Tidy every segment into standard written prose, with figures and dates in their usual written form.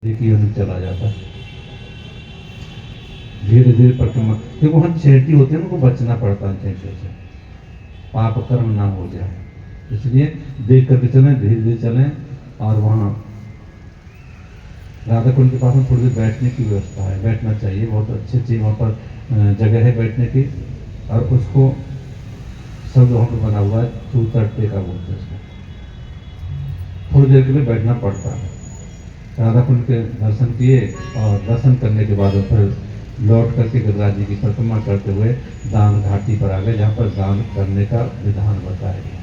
देखिए उन्हें चला जाता है धीरे धीरे परिक्रमा, क्योंकि वहाँ चेटी होती है, उनको बचना पड़ता है चेटे से, पाप कर्म ना हो जाए, इसलिए देख करके चलें, धीरे धीरे चलें। और वहाँ राधा कुंड के पास में थोड़ी देर बैठने की व्यवस्था है, बैठना चाहिए, बहुत अच्छी अच्छी वहाँ पर जगह है बैठने की। और उसको सब वहाँ पर बना हुआ है, चूतरटे का बोलते हैं उसको, थोड़ी देर के लिए बैठना पड़ता है। राधा कुंड के दर्शन किए और दर्शन करने के बाद फिर लौट करके गिरिराज जी की परिक्रमा करते हुए दान घाटी पर आ गए, जहाँ पर दान करने का विधान बताया गया।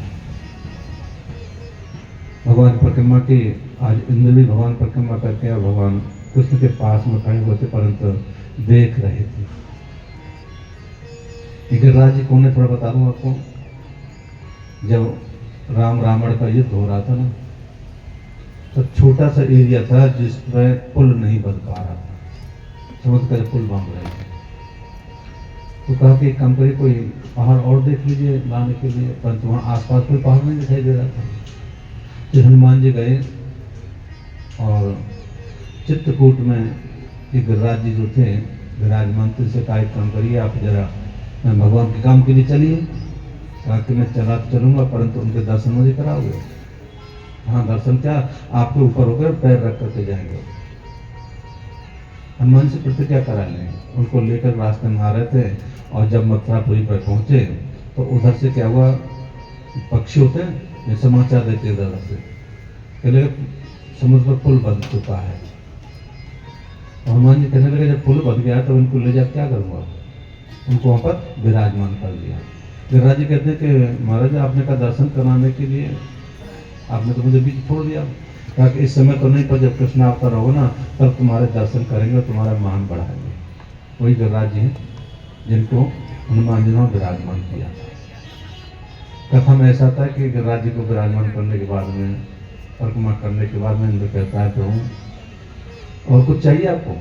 भगवान परिक्रमा की आज इंद्र भी भगवान परिक्रमा करके और भगवान कृष्ण के पास में खड़े हुए थे, परंतु देख रहे थे। गिरिराज जी कौन है थोड़ा बता दूं आपको। जब राम रावण का युद्ध हो रहा था ना, तो छोटा सा एरिया था जिसमें पुल नहीं बन पा रहा था, समुद्र का पुल बांध रहे थे। तो कहा कि काम करिए, कोई पहाड़ और देख लीजिए लाने के लिए, परंतु वहाँ आसपास कोई पहाड़ नहीं दिखाई दे रहा था। तो हनुमान जी गए और चित्रकूट में एक गिरिराज जी जो थे विराजमान थे, से कहा एक काम करिए, आप जरा भगवान के काम के लिए चलिए। कहा कि मैं चला तो चलूंगा, परंतु उनके दर्शन मुझे कराओगे। हाँ, दर्शन क्या, आपके ऊपर होकर पैर रख करके जाएंगे। हनुमान से प्रतिज्ञा करा लेंगे। उनको लेकर रास्ते में आ रहे थे और जब मथुरापुरी पर पहुंचे तो उधर से क्या हुआ, पक्षी होते हैं ये समाचार देते इधर से, कहने लगे समुद्र पर पुल बन चुका है। हनुमान जी कहने लगे जब पुल बन गया तो इनको ले जा क्या करूँगा। उनको वहाँ पर विराजमान कर दिया। गिरिराज जी कहते हैं कि महाराज आपने कहा दर्शन कराने के लिए, आपने तो मुझे बीच छोड़ दिया। कहा कि इस समय तो नहीं, पर जब कृष्ण अवतार होगा ना तब तुम्हारे दर्शन करेंगे और तुम्हारा मान बढ़ाएंगे। वही गिरिराज जी हैं जिनको हनुमान जी ने विराजमान किया था। कथा में ऐसा था कि गिरिराज जी को विराजमान करने के बाद में, परिक्रमा करने के बाद में इंद्र कहता है प्रभु और कुछ चाहिए आपको।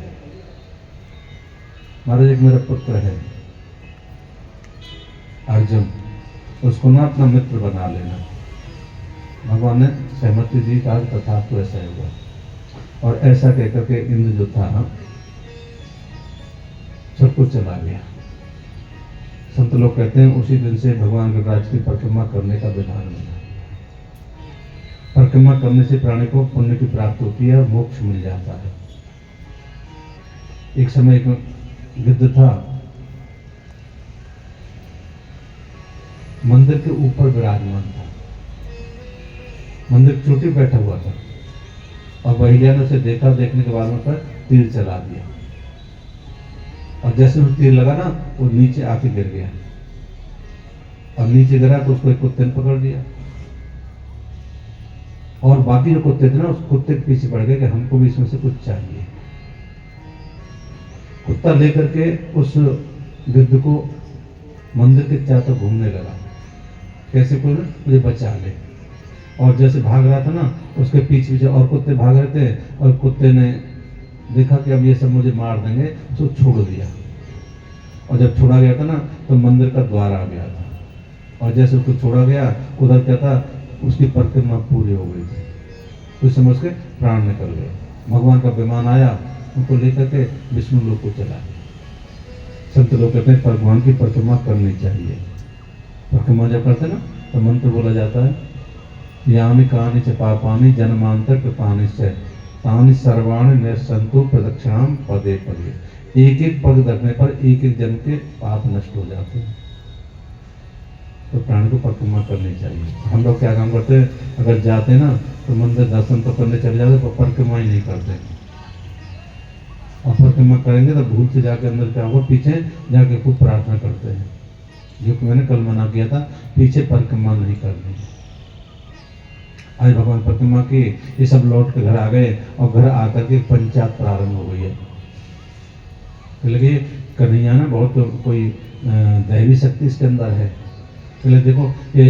महाराज एक मेरा पुत्र है अर्जुन, उसको ना अपना मित्र बना लेना। भगवान ने सहमति दी, कहा तथा तो ऐसा ही हुआ। और ऐसा कहकर के इंद्र जो था सबको चला गया। संत लोग कहते हैं उसी दिन से भगवान गिरिराज की परिक्रमा करने का विधान बना। परिक्रमा करने से प्राणी को पुण्य की प्राप्ति होती है और मोक्ष मिल जाता है। एक समय एक गिद्ध था, मंदिर के ऊपर विराजमान था, मंदिर की चोटी बैठा हुआ था। और बहिलिया ने उसे देखा, देखने के बाद में पर तीर चला दिया और जैसे वो तीर लगा ना वो नीचे आके गिर गया। और नीचे गिरा तो उसको एक कुत्ते ने पकड़ लिया और बाकी जो कुत्ते थे ना उस कुत्ते के पीछे पड़ गए कि हमको भी इसमें से कुछ चाहिए। कुत्ता लेकर के उस गिद्ध को मंदिर के चारों घूमने लगा, कैसे कोई ना मुझे बचा ले। और जैसे भाग रहा था ना उसके पीछे पीछे और कुत्ते भाग रहे थे, और कुत्ते ने देखा कि अब ये सब मुझे मार देंगे तो छोड़ दिया। और जब छोड़ा गया था ना तो मंदिर का द्वार आ गया था, और जैसे उसको छोड़ा गया उधर क्या था, उसकी परिक्रमा पूरी हो गई थी। कुछ समझ के प्राण निकल गए। भगवान का विमान आया, उनको लेकर के विष्णु लोक को चला गया। संत लोग कहते हैं भगवान की परिक्रमा करनी चाहिए। परिक्रमा जब करते ना तो मंत्र बोला जाता है, यानि कानि च पापानि जन्मांतर कृतानि च तानि सर्वाणि निःसंतो प्रदक्षिणाम पदे पदे। एक एक पग रखने पर एक एक जन्म के पाप नष्ट हो जाते हैं। तो प्राणी को परिक्रमा करनी चाहिए। हम लोग क्या काम करते हैं, अगर जाते हैं ना तो मंदिर दर्शन तो करने चले जाते, पर परिक्रमा ही नहीं करते। और परिक्रमा करेंगे तो भूल से जाकर अंदर क्या होगा, पीछे जाके खूब प्रार्थना करते हैं, जो कि मैंने कल मना किया था, पीछे परिक्रमा नहीं करनी। आज भगवान परिक्रमा की, ये सब लौट के घर आ गए और घर आकर के पंचायत प्रारंभ हो गई है। तो लगे कन्हैया ना बहुत कोई दैवी शक्ति इसके अंदर है। तो देखो ये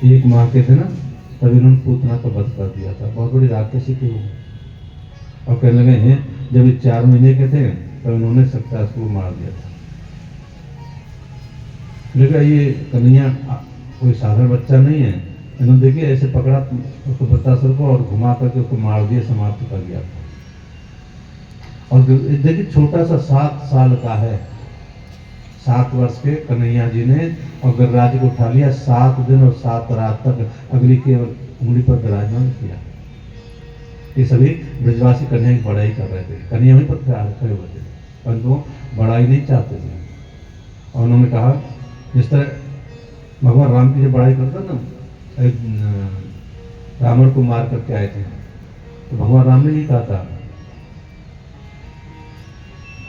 एक माँ के थे ना, तभी उन्होंने पूतना का वध कर दिया था, बहुत बड़ी राक्षसी थी वो। और कहने लगे हैं जब ये 4 महीने के थे तब उन्होंने सत्यासुर को मार दिया था। लेकिन ये कन्हैया कोई साधारण बच्चा नहीं है, इन्होंने देखिए ऐसे पकड़ा उसको वृत्तासुर को और घुमा करके उसको मार दिया, समाप्त कर दिया। और देखिए छोटा सा 7 साल का है, 7 वर्ष के कन्हैया जी ने और गिरिराज को उठा लिया, 7 दिन और 7 रात तक अगली के उंगली पर विराजमान किया। ये सभी ब्रजवासी कन्हैया की बड़ाई कर रहे थे, कन्हैया वहीं पर खड़े हुए थे, परंतु वो बड़ाई नहीं चाहते थे। और उन्होंने कहा जिस तरह भगवान राम की जो बड़ाई करता ना, एक रावण को मार करके आए थे, तो भगवान राम ने ये कहा था,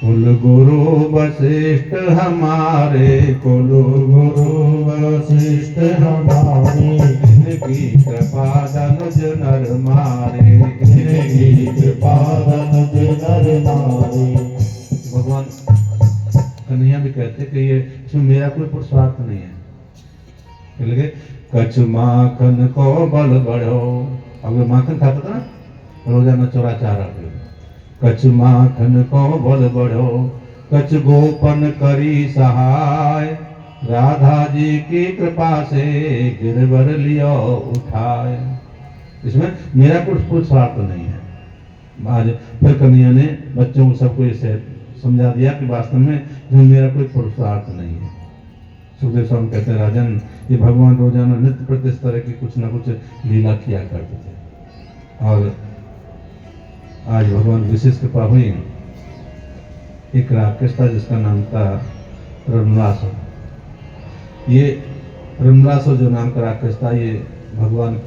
कुल गुरु वशिष्ठ हमारे, कुल गुरु वशिष्ठ हमारे, इनकी कृपा धनुज नर मारे, इनकी कृपा धनुज नर मारे। भगवान कन्हैया भी कहते कि ये इसमें मेरा कोई पुरुषार्थ नहीं है। लगे कछु माखन को बल बढ़ो, अब माखन खाता था ना रोजाना 4 आटे, कछु माखन को बल बढ़ो, कछु गोपन करी सहाय, राधा जी की कृपा से गिरवर लियो उठाए। इसमें मेरा कुछ स्वार्थ नहीं है। आज फिर कन्हैया ने बच्चों को सबको इसे समझा दिया कि वास्तव में जो मेरा कोई पुरुषार्थ नहीं है। सुखदेव स्वामी कहते हैं, राजन ये भगवान रोजाना नित्य प्रति इस तरह की कुछ न कुछ लीला किया करते थे। और आज भगवान विशेष कृपा हुई, एक राक्षस था जिसका नाम था रमलासुर। ये रमलासुर जो नाम का राक्षस था, ये भगवान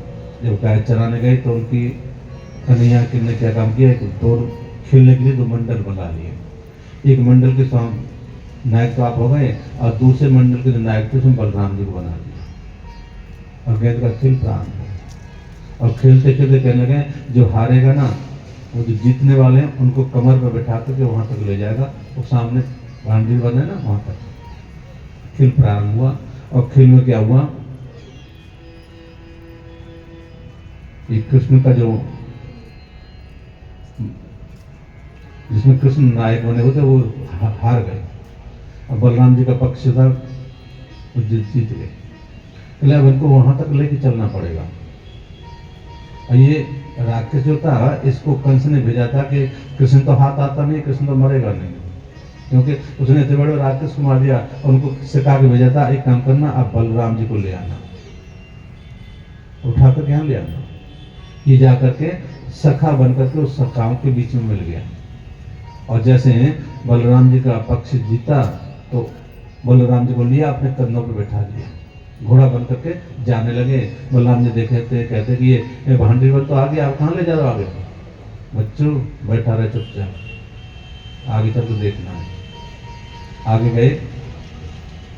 जब गाय चराने गए तो उनकी कन्हैया ने क्या काम किया, दो खेलने के लिए 2 मंडल बना लिए। एक मंडल के नायक तो आप हो गए और दूसरे मंडल के जो नायक थे उसमें बलराम जी को बना दिया और गेंद का खेल प्रारंभ हुआ। और खेलते खेलते कहने लगे जो हारेगा ना, वो जो जीतने वाले हैं उनको कमर पर बैठा करके वहां तक ले जाएगा, वो सामने बाउंड्री बने ना वहां तक। खेल प्रारंभ हुआ और खेल में क्या हुआ, ये कृष्ण का जो जिसमें कृष्ण नायक बने होते वो हार गए और बलराम जी का पक्ष था वो जीत गए। इसलिए अब इनको वहां तक लेके चलना पड़ेगा। और ये राक्षस जो था इसको कंस ने भेजा था कि कृष्ण तो हाथ आता नहीं, कृष्ण तो मरेगा नहीं, क्योंकि उसने इतने बड़े राक्षस को मार दिया और उनको सिखा के भेजा था, एक काम करना अब बलराम जी को ले आना, उठा कर यहाँ ले आना। ये जा करके सखा बन करके उस सखाओं के बीच में मिल गया। और जैसे बलराम जी का पक्ष जीता तो बलराम जी को लिया अपने कंधों पर बैठा दिया, घोड़ा बन करके जाने लगे। बलराम जी देखे थे, कहते कि ये भांडीवर तो आ गया, आप कहाँ ले जा रहे हो? आगे बच्चों बैठा रहे चुपचाप, आगे चल के देखना है। आगे गए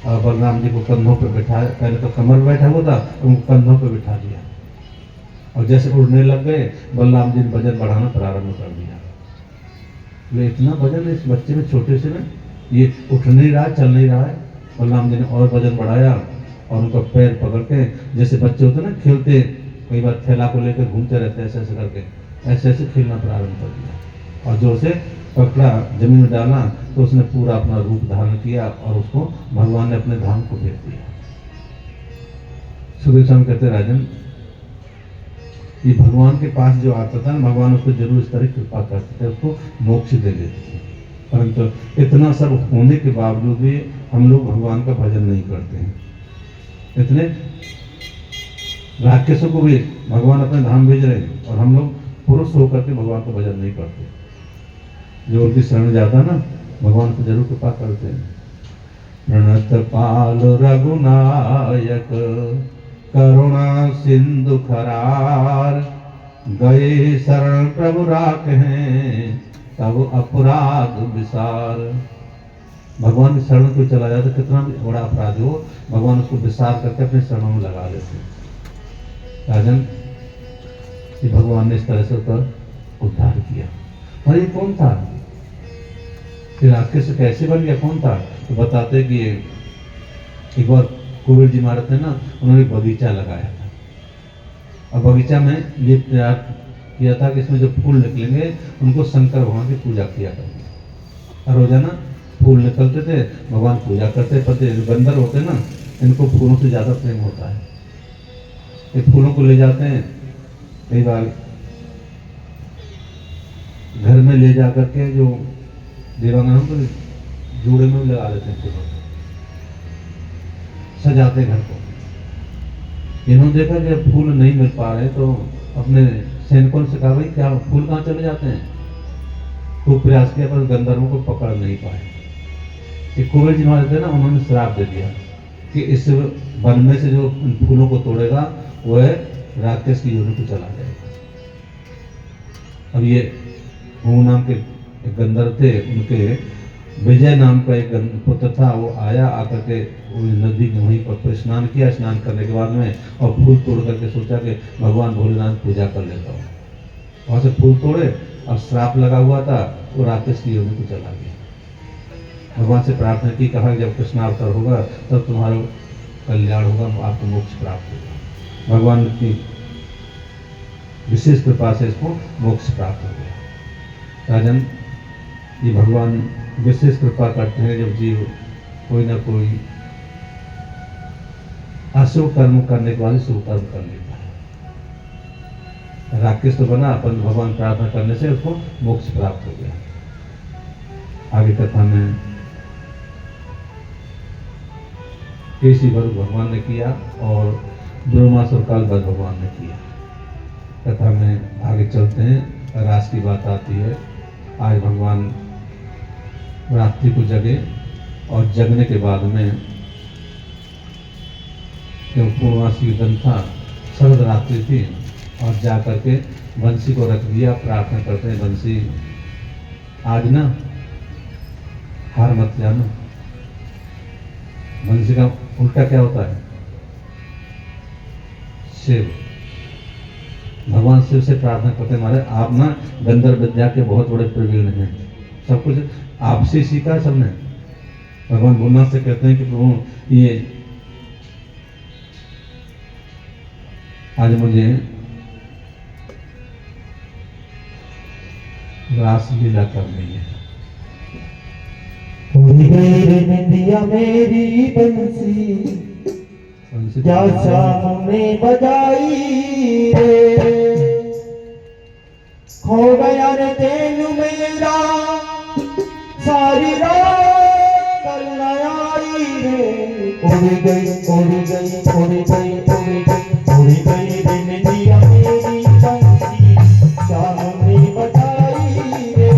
और बलराम जी को कंधों पर बैठा, पहले तो कमर पर बैठा हुआ था, उनको कंधों पर बैठा दिया और जैसे उड़ने लग गए बलराम जी ने वजन बढ़ाना प्रारंभ कर दिया। ये इतना वजन है इस बच्चे में, छोटे से में, ये उठ नहीं रहा, चल नहीं रहा है। बलराम जी ने और वजन बढ़ाया और उनका पैर पकड़ के, जैसे बच्चे होते ना खेलते, कई बार थैला को लेकर घूमते रहते, ऐसे ऐसे करके ऐसे ऐसे खेलना प्रारंभ कर दिया। और जो उसे पकड़ा जमीन में डाला तो उसने पूरा अपना रूप धारण किया और उसको भगवान ने अपने धाम को भेज दिया। सुखदेव स्वामी कहते राजन, ये भगवान के पास जो आता था ना, भगवान उसको जरूर इस तरह कृपा करते थे, उसको मोक्ष दे देते थे। परंतु इतना सब होने के बावजूद भी हम लोग भगवान का भजन नहीं करते हैं। इतने राक्षसों को भी भगवान अपने धाम भेज रहे हैं और हम लोग पुरुष होकर के भगवान का भजन नहीं करते। जो उनकी शरण जाता ना, भगवान को जरूर कृपा करते हैं। प्रणत पाल रघुनायक करुणा सिंधु खरार, गए शरण प्रभु राखें तब अपराध विसार। भगवान की शरण को चला जाता, कितना भी बड़ा अपराध हो, भगवान उसको विसार करके अपने शरणों में लगा लेते। राजन, ये भगवान ने इस तरह से उसका उद्धार किया। और ये कौन था? ये राक्षस से कैसे बन गया, कौन था? तो बताते कि एक बार कुबेर जी महाराज ने ना, उन्होंने बगीचा लगाया था और बगीचा में ये तैयार किया था कि इसमें जो फूल निकलेंगे उनको शंकर भगवान की पूजा किया करते। और रोजाना फूल निकलते थे, भगवान पूजा करते। पते बंदर होते ना, इनको फूलों से ज्यादा प्रेम होता है। ये फूलों को ले जाते हैं, कई बार घर में ले जा करके जो देवांगनों को जूड़े में लगा देते हैं, फूलों को सजाते घर को। इन्होंने देखा कि फूल नहीं मिल पा रहे तो अपने सैनिकों से कहा, भाई क्या फूल कहाँ चले जाते हैं। खूब प्रयास किया पर गंधर्वों को पकड़ नहीं पाए। कि कुबेर जी महाराज थे ना, उन्होंने श्राप दे दिया कि इस वन में से जो फूलों को तोड़ेगा वह राक्षस की योनि को चला जाएगा। अब ये हूँ नाम के एक गंधर्व थे, उनके विजय नाम का एक पुत्र था, वो आया, आकर के नदी में वहीं पर स्नान किया। स्नान करने के बाद में और फूल तोड़ करके सोचा कि भगवान भोलेनाथ पूजा कर लेता हूँ। वहाँ से फूल तोड़े और श्राप लगा हुआ था, वो राक्षस की योनि को चला गया। भगवान से प्रार्थना की, कहा जब कृष्णावतार होगा तब तुम्हारा कल्याण होगा, आपको मोक्ष प्राप्त होगा। भगवान की विशेष कृपा से इसको मोक्ष प्राप्त हो गया। राजन, ये भगवान विशेष कृपा करते हैं जब जीव कोई ना कोई अशुभ कर्म करने के बाद शुभ कर्म कर लेता है। राक्षस तो बना, पर भगवान प्रार्थना करने से उसको मोक्ष प्राप्त हो गया। आगे कथा में केसी वध भगवान ने किया और ब्रह्मासुर काल वध भगवान ने किया। कथा में आगे चलते हैं। रास की बात आती है। आज भगवान रात्रि को जगे और जगने के बाद में क्यों पूर्णमासी दिन था, शरद रात्रि थी, और जा करके बंसी को रख दिया। प्रार्थना करते हैं, बंसी आज ना हार मत जाना। बंसी का उल्टा क्या होता है? शिव। भगवान शिव से प्रार्थना करते हैं, महाराज आप ना गंधर्व विद्या के बहुत बड़े प्रवीण हैं, सब कुछ आपसे सीखा सबने। भगवान भोलेनाथ से कहते हैं कि प्रभु ये आज मुझे रास लीला करनी है। निंदिया मेरी बंसी क्या शाम में बजाई रे, खो गया रे तेन मेरा सारी रात कल न आई रे। उड़ गई उड़ गई उड़ गई उड़ गई उड़ गई रे निंदिया मेरी बंसी शाम में बजाई रे।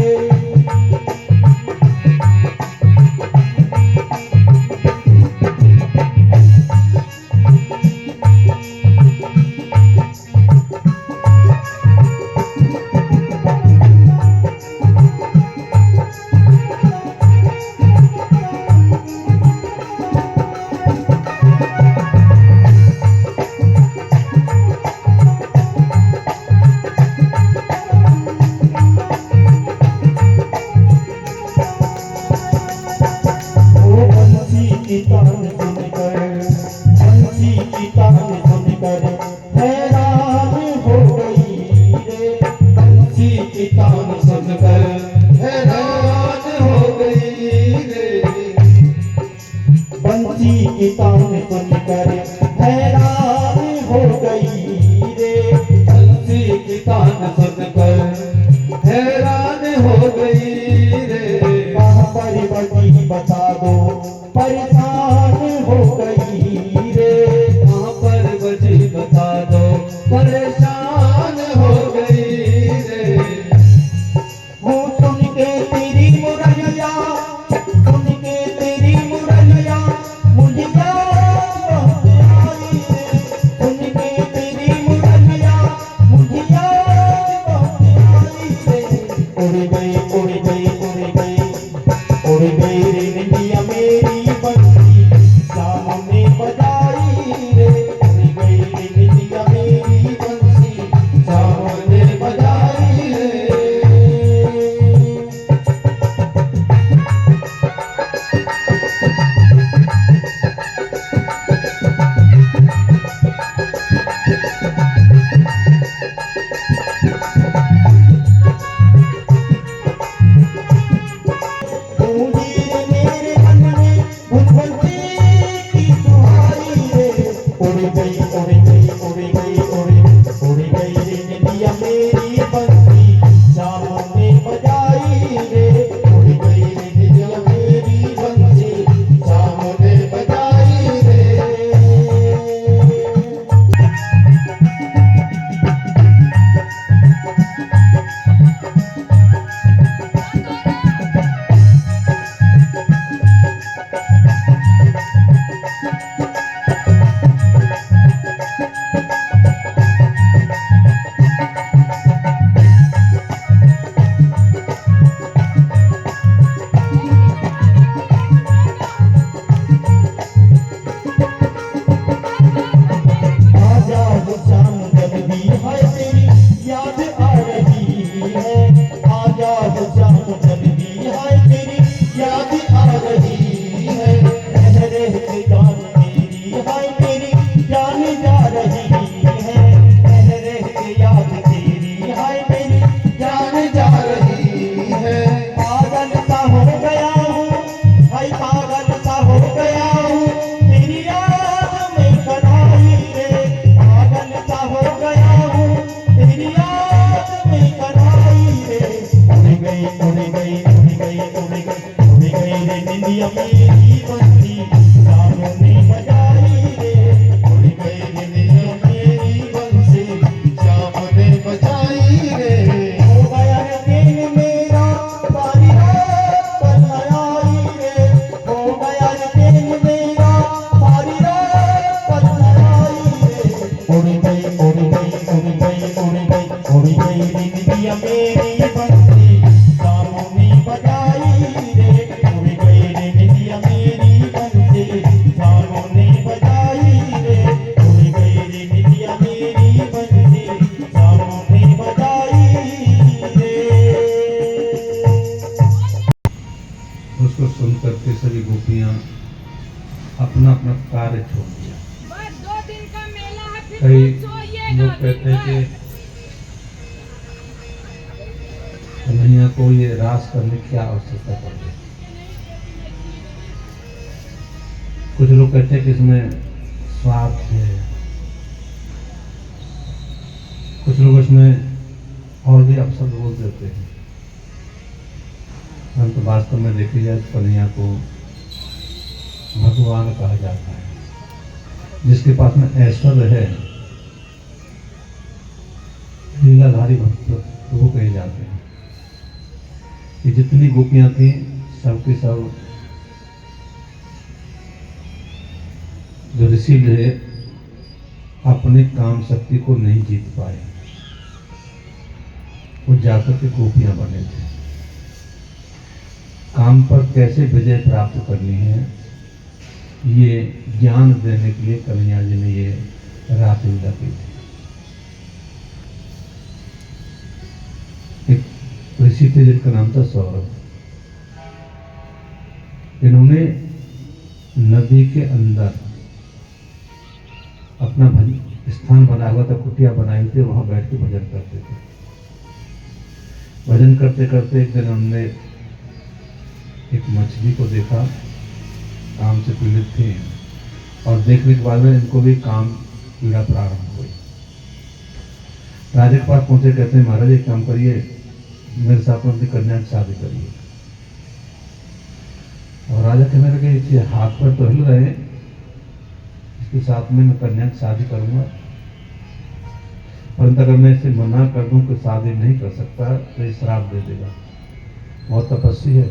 बंसी की तान सुनकर हैरान हो गई रे, बंसी की तान सुनकर हैरान हो गई रे। कहाँ पर बजी बता दो परेशान हो गई रे, कहाँ पर बजी बता दो परेशान हो गई रे। वो सुन के तेरी मुरैया, सुन के तेरी मुरैया मुझे याद आई रे, सुन के तेरी मुरैया मुझे याद आई रे। उड़ गई उड़ गई उड़ गई उड़ गई रे निंदिया मेरी बंसी शाम में बजाई रे। उड़ गई रे निंदिया मेरी बंसी शाम में बजाई रे। रही है, आजा हो श्याम जल्दी हाय तेरी याद आ रही है, रह रह के जान मेरी हाय तेरी जान जा रही है, रह रह के याद तेरी हाय मेरी जान जा रही है। पागल सा हो गया हूँ भाई, पागल सा हो गया हूँ तेरी याद में कन्हाई रे, पागल सा हो गया हूँ तेरी याद में कन्हाई रे। उड़ गई उड़ गई उड़ गई उड़ गई उड़ गई रे निंदिया मेरी बंसी, शामों ने बजाई रे, उड़ गई रे निंदिया मेरी बंसी, शाम ने बजाई रे। हो गया रे दिन मेरा सारी रात कल आई रे, हो गया रे दिन मेरा सारी रात कल आई रे। उड़ गई उड़ गई उड़ गई उड़ गई उड़ गई रे निंदिया मेरी बंसी, शामों ने बजाई रे, उड़ गई रे निंदिया मेरी बंसी, शामों ने बजाई रे, उड़ गई रे निंदिया मेरी बंसी, शामों ने बजाई रे। उसको सुन करके सभी गोपियां अपना अपना कार्य छोड़ दिया। बस 2 दिन का मेला है, फिर कई तुम सोइएगा लोग कहते हैं कि कन्हैया को ये रास करने की क्या आवश्यकता पड़ गई। कुछ लोग कहते हैं कि इसमें स्वार्थ है, कुछ लोग इसमें और भी अपशब्द बोल देते हैं। हम तो वास्तव में देखी जाए तो कन्हैया को भगवान कहा जाता है, जिसके पास में ऐश्वर्य है, लीलाधारी भक्त प्रभु कहे जाते हैं। ये जितनी गोपियां थी सबकी सब जो ऋषि रहे अपने काम शक्ति को नहीं जीत पाए, वो जाकर के गोपियां बने थे। काम पर कैसे विजय प्राप्त करनी है ये ज्ञान देने के लिए कन्हैया जी ने ये रासलीला की थी। एक ऋषि थे जिनका नाम था सौरभ। इन्होंने नदी के अंदर अपना स्थान बना हुआ था, कुटिया बनाई थी, वहां बैठ के भजन करते थे। भजन करते करते एक दिन हमने एक मछली को देखा, काम से पीड़ित थी, और देखने के बाद में इनको भी काम पीड़ा प्रारंभ हुई। राजा के पास पहुंचे, कहते हैं महाराज एक काम करिए, मेरे साथ में अपनी कन्या की शादी करिए। और राजा कहने लगे इसके हाथ पर तो हिल रहे, इसके साथ में मैं कन्या की शादी करूंगा, परंतु अगर मैं इसे मना कर दूं कि शादी नहीं कर सकता तो ये श्राप दे देगा, बहुत तपस्वी है।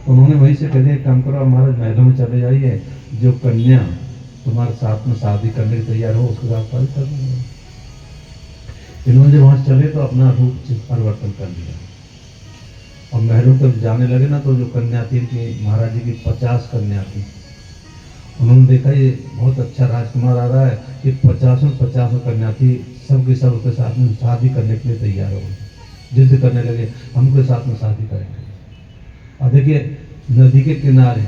उन्होंने वहीं से कह दिया काम करो, हमारे महलों में चले जाइए, जो कन्या तुम्हारे साथ में शादी करने के तैयार हो उसके साथ शादी कर दूंगा। इन्होंने जब वहां चले तो अपना रूप परिवर्तन कर लिया, और महलों तक जाने लगे ना, तो जो कन्या थी कि महाराज जी की 50 कन्या थी। उन्होंने देखा ये बहुत अच्छा राजकुमार आ रहा है, कि 50 कन्या थी, सबके सब उसके साथ में शादी करने के लिए तैयार हो गए, जिद करने लगे हमके साथ में शादी करेंगे। और देखिए नदी के किनारे,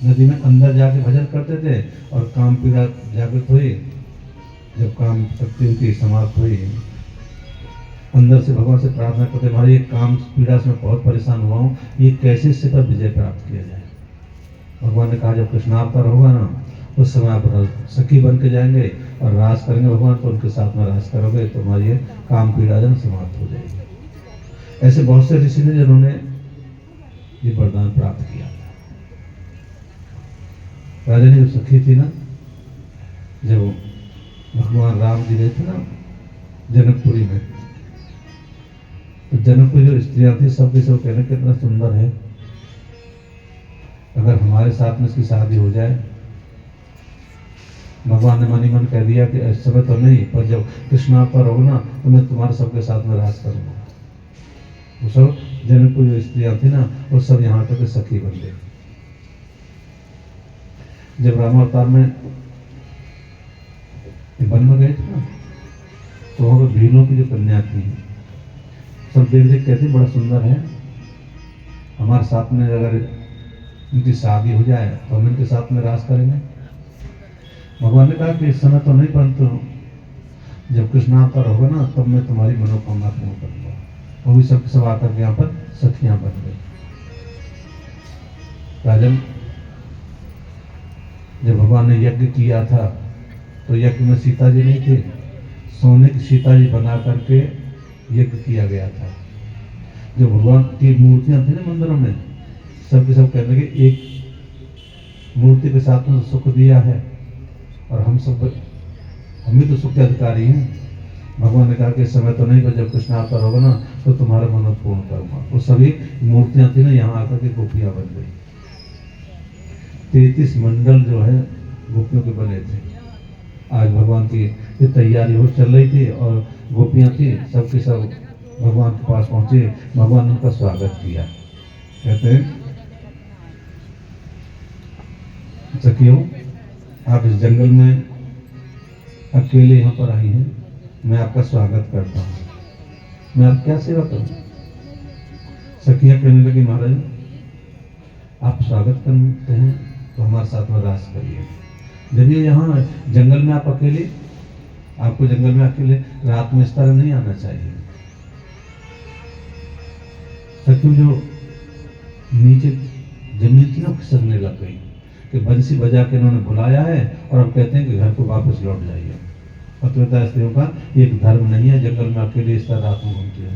नदी में अंदर जाके भजन करते थे, और काम पीड़ा जागृत हुई, जब काम शक्ति उनकी समाप्त हुई, अंदर से भगवान से प्रार्थना करते हमारी काम पीड़ा से मैं बहुत परेशान हुआ हूँ, ये कैसे इससे पर विजय प्राप्त किया जाए। भगवान ने कहा जब कृष्णावतार होगा ना, उस समय आप सखी बन के जाएंगे और रास करेंगे भगवान, तो उनके साथ में रास करोगे तो हमारी काम पीड़ा जन समाप्त हो जाएगी। ऐसे बहुत से ऋषि ने जिन्होंने ये वरदान प्राप्त किया था। राजा ने जो सखी थी ना, जब भगवान राम जी गए थे ना जनकपुरी में, तो जनकपुरी जो स्त्रियां थी सबके सब कहने कितना सुंदर है, अगर हमारे साथ में इसकी शादी हो जाए। भगवान ने मन ही मन कह दिया कि इस समय तो नहीं, पर जब कृष्णावतार होगा ना तो मैं तुम्हारे सबके साथ में राज करूंगा। वो सब जनकपुर जो स्त्रियां थी ना, वो सब यहाँ तक सखी बन गई। जब रामावतार में वन में गए थे ना, तो वहाँ पर भीलों की जो कन्या थी सब देख देख कहते बड़ा सुंदर है, हमारे साथ में अगर इनकी शादी हो जाए तो हम इनके साथ में राज करेंगे। भगवान ने कहा कि इस समय तो नहीं, परंतु जब कृष्णावतार होगा ना तब मैं तुम्हारी मनोकामना पूर्ण करूंगा। वो भी सब सब आकर के यहाँ पर सखियां बन गई। राजन, जब भगवान ने यज्ञ किया था तो यज्ञ में सीता जी नहीं थे, सोने की सीता जी बना करके यज्ञ किया गया था। जो भगवान की मूर्तियां थी ना मंदिरों में, सबके सब कहने लगे एक मूर्ति के साथ में सुख दिया है और हम ही तो सुख के अधिकारी हैं। भगवान ने कहा कि इस समय तो नहीं, पर जब कृष्णावतार होगा ना तो तुम्हारा मनोरथ पूर्ण करूंगा। वो सभी मूर्तियां थी ना यहाँ आकर के गोपियां बन गई। 33 मंडल जो है गोपियों के बने थे। आज भगवान की ये तैयारी हो चल रही थी और गोपियां थी, सबके सब भगवान के पास पहुंचे। भगवान ने उनका स्वागत किया। कहते हैं सखियों, आप इस जंगल में अकेले यहाँ पर आई हैं, मैं आपका स्वागत करता हूँ, मैं आप क्या सेवा करूँ। सखियां कहने लगी महाराज आप स्वागत करते हैं तो हमारे साथ में रास करिए। जब ये यहाँ जंगल में आप अकेले, आपको जंगल में अकेले रात में इस तरह नहीं आना चाहिए। सखियों, जो नीचे जमीन थी ना खिसकने लग गई कि बंसी बजा के इन्होंने बुलाया है और अब कहते हैं कि घर को वापस लौट जाइए। पतिव्रता स्त्रियों का एक धर्म नहीं है जंगल में अकेले इस तरह रात में घूमती है।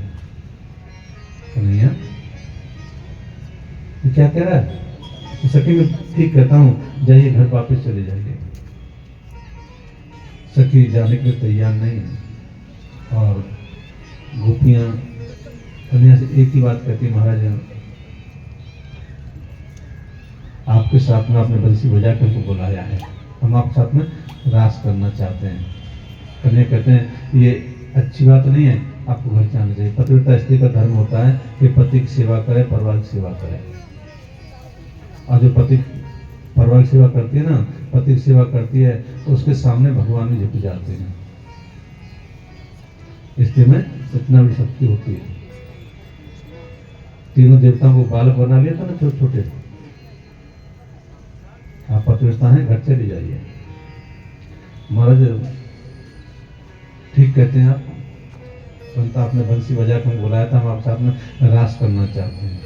तो नहीं है, ये क्या कह रहा है? तो सखी मैं ठीक कहता हूँ, जाइए घर वापस चले जाइए। सखी जाने के लिए तैयार नहीं है और गोपियां कन्या से एक ही बात कहती, महाराज आपके साथ में आपने बंसी बजा कर को बुलाया है, हम आपके साथ में रास करना चाहते हैं। कन्या कहते हैं ये अच्छी बात नहीं है, आपको घर जाना चाहिए। पतिव्रता स्त्री का धर्म होता है कि पति की सेवा करे, परिवार की सेवा करे। और जो पति परिवार की सेवा करती है ना, पति की सेवा करती है तो उसके सामने भगवान भी झुक जाते हैं। स्त्री में इतना भी शक्ति होती है। तीनों देवताओं को बालक बना लिया था ना छोटे छोटे। आप पतिव्रता हैं, घर चली जाइए। महाराज ठीक कहते हैं आप, परंतु आपने बंसी बजा कर बुलाया था, हम आपके साथ में रास करना चाहते हैं।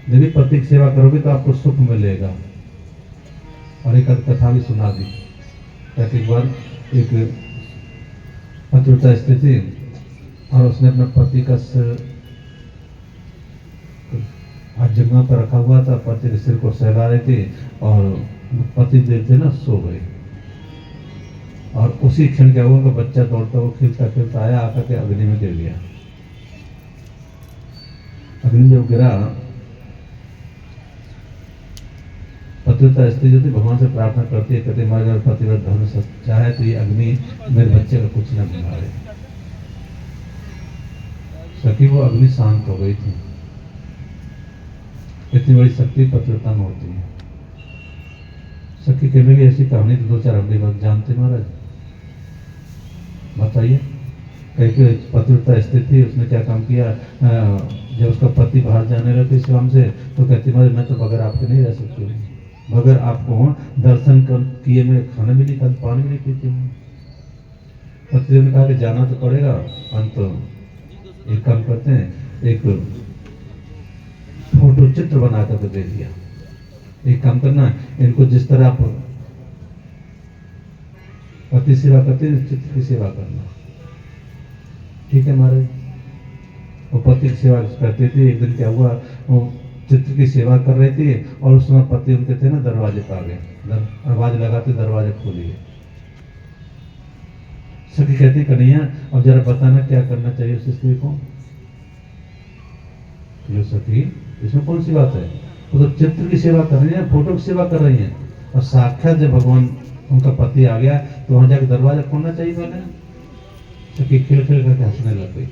यदि पति की सेवा करोगे तो आपको सुख मिलेगा। और एक कथा भी सुना दी। एक बार एक पतिव्रता स्त्री थी और उसने अपने पति का सिर हाथ जगह पर रखा हुआ था, पति के सिर को सहला रही थी और पति देव थे ना सो गए। और उसी क्षण क्या हुआ, उनका बच्चा दौड़ता हुआ खिलता खिलता आया, आकर के अग्नि में गिर गया। अग्नि में जब गिरा, पतिव्रता स्त्री जो थी भगवान से प्रार्थना करती है, कहते हमारे अगर पतिव्रत धर्म सच्चा है तो ये अग्नि मेरे बच्चे का कुछ न बिगाड़े। सखी वो अग्नि शांत हो गई थी। इतनी बड़ी शक्ति पतिव्रता में होती है। सखी कहने की ऐसी कहानी तो 2-4 अगली बात जानते महाराज, बताइए। कहीं पतिव्रता स्त्री थी, उसने क्या काम किया, जब उसका पति बाहर जाने लगे शिवम से तो कहती महाराज मैं तो बगैर आपके नहीं रह सकती हूँ, बगैर आपको दर्शन किए मैं खाना भी नहीं खाता, पानी भी नहीं पीती हूँ। पतिदेव ने कहा कि जाना तो पड़ेगा, परंतु एक काम करते हैं, एक फोटो चित्र बना कर दे दिया। एक काम करना, इनको जिस तरह आप पति सेवा करते हैं चित्र की सेवा करना, ठीक है महाराज। वो पति की सेवा करते थे। एक दिन क्या हुआ, वो चित्र की सेवा कर रहे थे और उस समय पति उनके थे ना दरवाजे पर आ गए, आवाज लगाते दरवाजे खोलिए। सखी कहती कन्हैया अब जरा बताना क्या करना चाहिए उस स्त्री को। जो सखी इसमें कौन सी बात है, वो तो चित्र की सेवा कर रही है, फोटो की सेवा कर रही है। और साक्षात जब भगवान उनका पति आ गया तो वहां जाकर दरवाजा खोलना चाहिए मैंने। सखी खिल खिल करके हंसने लग गई।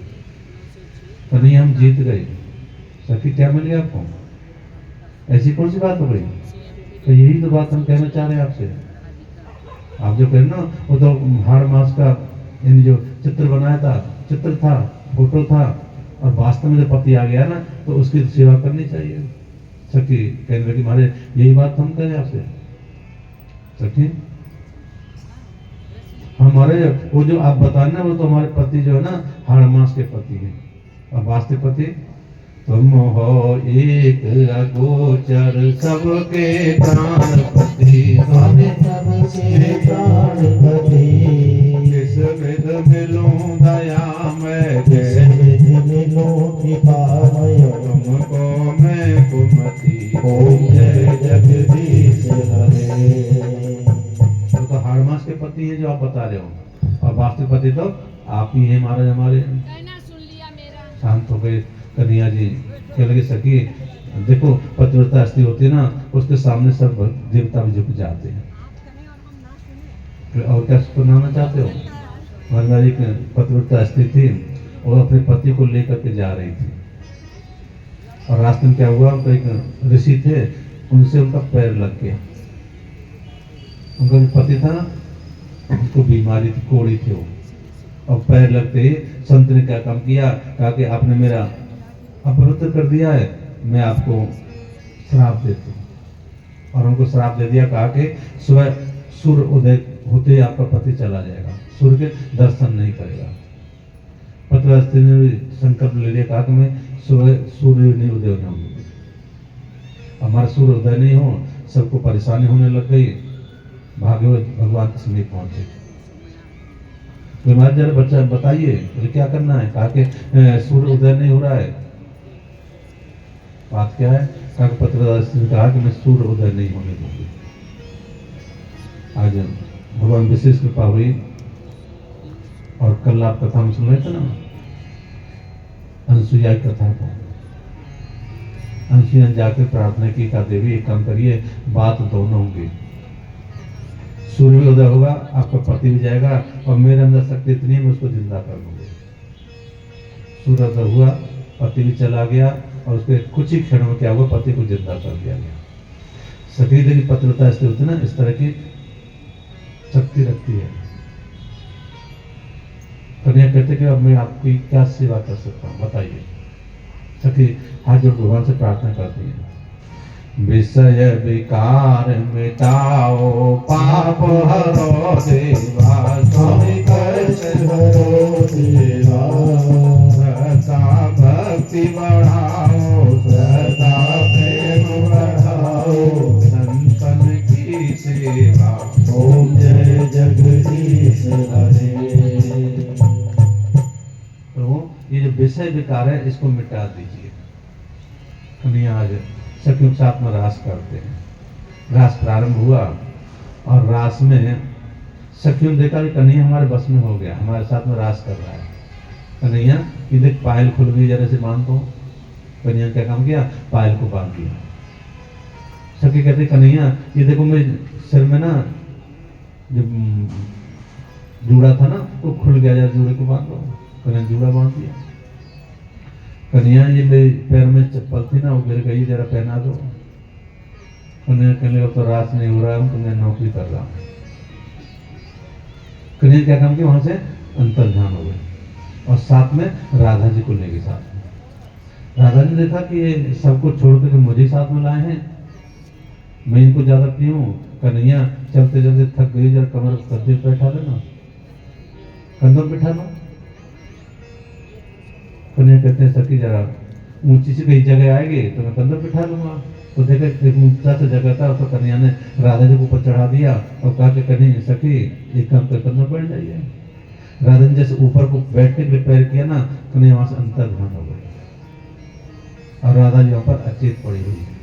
कन्हैया हम जीत गए। सखी क्या मिल गया आपको, ऐसी कौन सी बात हो गई। तो यही तो बात हम कहना चाह रहे हैं आपसे। आप जो कह रहे ना वो तो हाड़ मास का इन जो चित्र बनाया था, चित्र था, फोटो था, और वास्तव में जब पति आ गया ना तो उसकी सेवा करनी चाहिए। सखी कहने लगी महाराज यही बात हम करें आपसे। सखी हमारे वो जो आप बताए ना वो तो हमारे पति जो है ना हाड़ मास के पति हैं, और वास्तविक पति तुम हो एक अगोचर सबके प्राणपति, हमें सबसे प्राणपति। किस विध मिलूं दया मैं किस कैसे, विधि मिलूं कृपामय, तुमको मैं कुमति। ओम जय जगदीश हरे। वो तो हाड़ मास के पति है जो आप बता रहे हो, और वास्तविक पति तो आप ही हैं महाराज हमारे। कहना सुन लिया मेरा। शांत हो गए कन्हैया जी। कहने लगे सखी देखो पतिव्रता स्त्री होती है ना उसके सामने सब देवता भी झुक जाते हैं। और क्या सुनाना चाहते हो? हमारी एक पतिव्रता स्त्री थी, वो अपने पति को लेकर के जा रही थी, और रास्ते में क्या हुआ, उनका एक ऋषि थे, उनसे उनका पैर लग गया। उनका जो पति था उसको बीमारी थी, कोड़ी थे वो, और पैर लगते ही संत ने क्या काम किया, कहा कि आपने मेरा अपवित्र कर दिया है, मैं आपको श्राप देता हूँ। और उनको श्राप दे दिया, कहा कि सुबह सूर्य उदय होते ही आपका पति चला जाएगा, सूर्य के दर्शन नहीं करेगा। पतिव्रता ने भी संकल्प ले लिया, कहा कि मैं सुबह सूर्य नहीं उदय होने दूंगी। हमारा सूर्य उदय नहीं हो, सबको परेशानी होने लग गई, भागवत भगवान के समीप पहुंचे। तो हमारे जरा बच्चा बताइए तो क्या करना है, कहा कि सूर्य उदय नहीं हो रहा है, बात क्या है, कहा कि पतिव्रता ने कहा कि मैं सूर्य उदय नहीं होने दूंगी। आज भगवान विशेष कृपा हुई, और कल आप कथा में सुन रहे थे ना अनसुईया की कथा को। अनसुईया ने जाकर प्रार्थना की, कहा देवी एक काम करिए, बात दोनों होंगी, सूर्य भी उदय होगा, आपका पति भी जाएगा, और मेरे अंदर शक्ति इतनी है मैं उसको जिंदा कर दूंगी। सूर्य उदय हुआ, पति भी चला गया, और उसके कुछ ही क्षणों में क्या हुआ, पति को जिंदा कर दिया गया। सती देवी पतिव्रता स्त्री होती है ना, इस तरह की शक्ति रखती है। कन्हैया कहते कि अब मैं आपकी क्या सेवा कर सकता हूँ बताइए। सखी हाथ जोड़ भगवान से प्रार्थना करती है, विषय विकार मिटाओ पाप हरो देवा, स्वामी कष्ट हरो देवा, सदा भक्ति बढ़ाओ, सदा प्रेम बढ़ाओ, संतन की सेवा। ओम जय जगदीश हरे। तो ये जो विषय विकार है इसको मिटा दीजिए। कन्हैया आज सखियों के साथ में रास करते हैं। रास प्रारंभ हुआ, और रास में सखियों ने देखा कि कन्हैया हमारे बस में हो गया, हमारे साथ में रास कर रहा है। कन्हैया ये देख पायल खुल गई, जरा से बांध दो। कन्हैया क्या काम किया, पायल को बांध दिया। सखी कहते कन्हैया ये देखो मेरे सिर में ना जो जूड़ा था ना वो खुल गया, जरा जूड़े को बांध दो। कन्हैया जूड़ा बांध दिया। कन्हैया ये मेरे पैर में चप्पल थी ना वो गिर गई, जरा पहना दो। कन्हैया कहने लगा तो रास नहीं हो रहा है, तो मैं नौकरी कर रहा हूँ। कन्हैया क्या काम किया, वहां से अंतर्ध्यान हो गए, और साथ में राधा जी को ले गए साथ में। राधा जी ने देखा कि ये सबको छोड़ करके मुझे साथ में लाए हैं, मैं इनको ज्यादा प्रिय हूँ। कन्हैया चलते चलते थक गई, जरा कमर गद्दे पे बैठा लेना, कंधों पे बैठा लो। कन्हैया कहते हैं सखी जरा ऊंची सी कहीं जगह आएगी तो मैं कंधों पे बैठा लूंगा। तो देखा एक ऊंचा सा जगह था, तो कन्हैया ने राधा जी को ऊपर चढ़ा दिया और कहा कि कन्हैया सखी एक काम कर कंधों बैठ जाइए। राधा जी जैसे ऊपर को बैठने के लिए पैर किया ना, कन्हैया वहां से अंतर्ध्यान हो गई, और राधा जी वहां पर अचेत पड़ी हुई है।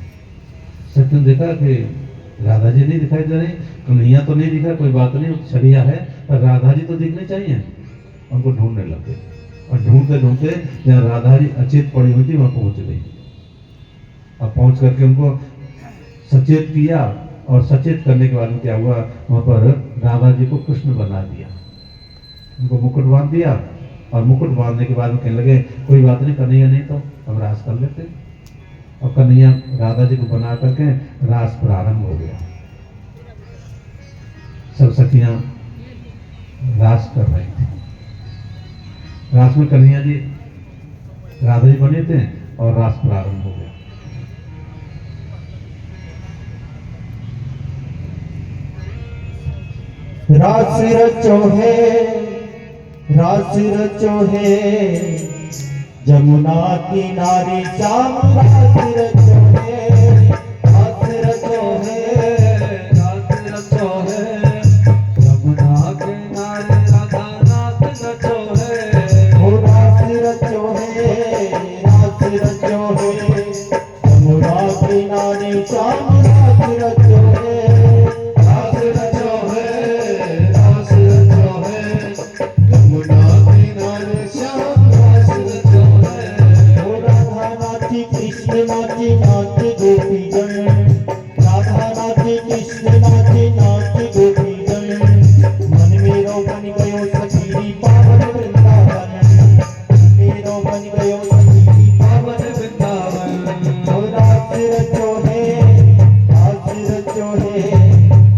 सखी ने देखा कि राधा जी नहीं दिखाई दे रही, कन्हैया तो नहीं दिखा, कोई बात नहीं, छड़िया है, पर राधा जी तो दिखनी चाहिए। उनको ढूंढने लगे, और ढूंढते ढूंढते जहाँ राधा जी अचेत पड़ी हुई थी वहां पहुंच गई। और पहुंच करके उनको सचेत किया, और सचेत करने के बाद में क्या हुआ, वहां पर राधा जी को कृष्ण बना दिया, उनको मुकुट बांध दिया। और मुकुट बांधने के बाद में कहने लगे कोई बात नहीं, कन्हैया नहीं तो हम रास कर लेते। और कन्हैया राधा जी को बना करके रास प्रारंभ हो गया। सब सखियां रास कर रही थी। रास में कन्हैया जी राधा जी बने थे और रास प्रारंभ हो गया। रास रचो है जमुना किनारे श्याम रास रचो है, रास रचो है, रास रचो है जमुना किनारे राधा रास रचो है, हो रास रचो है, रास रचो है जमुना किनारे श्याम रास रचो है, रास रचो है, रास रचो है जमुना किनारे श्याम रास रचो है, हो राधा नाची कृष्ण नाची नाच गोपीगण, राधा नाची कृष्ण नाची नाच गोपीगण, मन मेरो बन गयो सखी पावन वृंदावन, मन मेरो बन गयो सखी पावन वृंदावन, हो रास रचो है, रास रचो है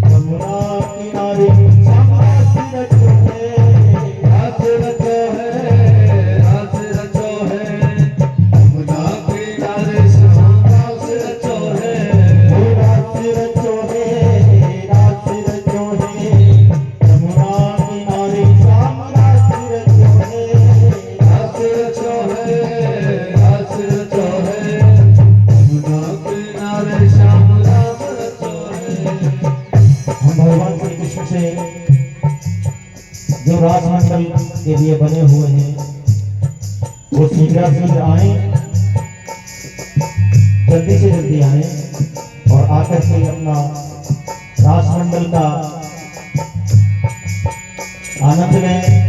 जमुना किनारे श्याम रास रचो है, रास रचो है, रास रचो है जमुना किनारे श्याम रास रचो है, हो रास रचो है, रास रचो है जमुना किनारे श्याम रास रचो है, रास रचो है, रास रचो है जमुना किनारे श्याम रास रचो है। हम भगवान श्री कृष्ण से जो रास मंडल के लिए बने हुए हैं वो शीघ्र शीघ्र आए, जल्दी से जल्दी आए और आकर के अपना रास मंडल का आनंद लें।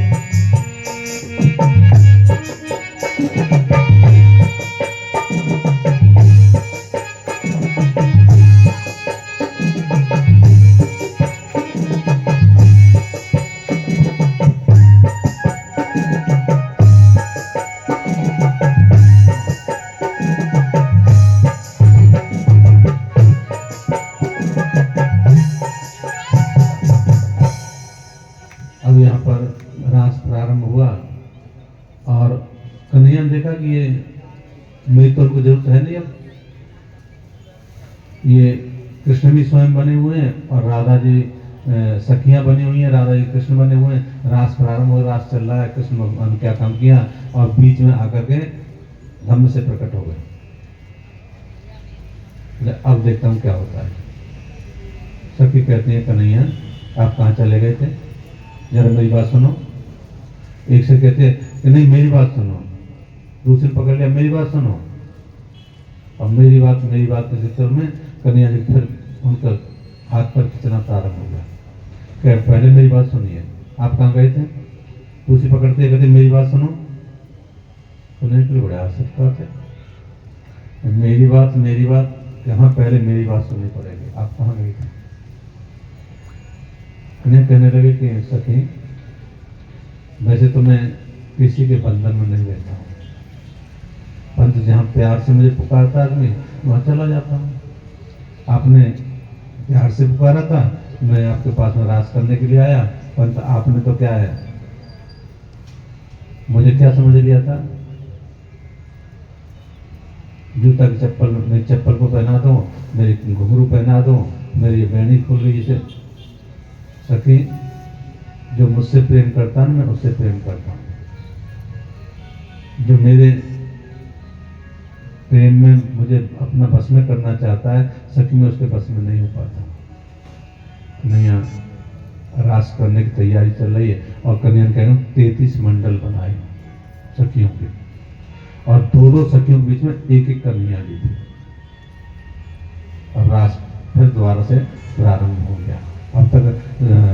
अब यहाँ पर रास प्रारंभ हुआ और कन्हैया ने देखा कि ये मेरी तो उनको जरूरत है नहीं, अब ये कृष्ण भी स्वयं बने हुए हैं और राधा जी सखियां बनी हुई हैं, राधा जी कृष्ण बने हुए हैं, रास प्रारंभ हो, रास चल रहा है, कृष्ण भगवान ने क्या काम किया और बीच में आकर के धम्म से प्रकट हो गए। अब देखता हूँ क्या होता है। सखी कहते हैं कन्हैया आप कहाँ चले गए थे, जरा मेरी बात सुनो। एक से कहते हैं कि नहीं मेरी बात सुनो, दूसरे पकड़ लिया मेरी बात सुनो, और मेरी बात के चक्कर में कन्हैया जी फिर उनका हाथ पर खींचना प्रारंभ हो गया। पहले मेरी बात सुनिए, आप कहाँ गए थे, दूसरी पकड़ते कहते मेरी बात सुनो, सुनने के लिए बड़ा आवश्यकता है। मेरी बात यहाँ पहले मेरी बात सुननी पड़ेगी, आप कहाँ गए थे। उन्हें कहने लगे कि सखी वैसे तो मैं किसी के बंधन में नहीं रहता हूँ, परंतु जहाँ प्यार से मुझे पुकारता आदमी वहाँ चला जाता हूँ। आपने प्यार से पुकारा था, मैं आपके पास में रास करने के लिए आया, परंतु आपने तो क्या है मुझे क्या समझ लिया था, जूता की चप्पल मेरी चप्पल को पहना दो, मेरी घुंघरू पहना दो, मेरी बेड़ी खोल गई। जैसे सखी जो मुझसे प्रेम करता है मैं उससे प्रेम करता हूँ, जो मेरे प्रेम में मुझे अपना बस में करना चाहता है सखी में उसके बस में नहीं हो पाता। कन्हैया रास करने की तैयारी चल रही है और कन्हैया कह रहा हूँ 33 मंडल बनाए सखियों के, और दो सखियों के बीच में एक कन्हैया जी थी, और रास फिर दोबारा से प्रारंभ हो गया। अब तक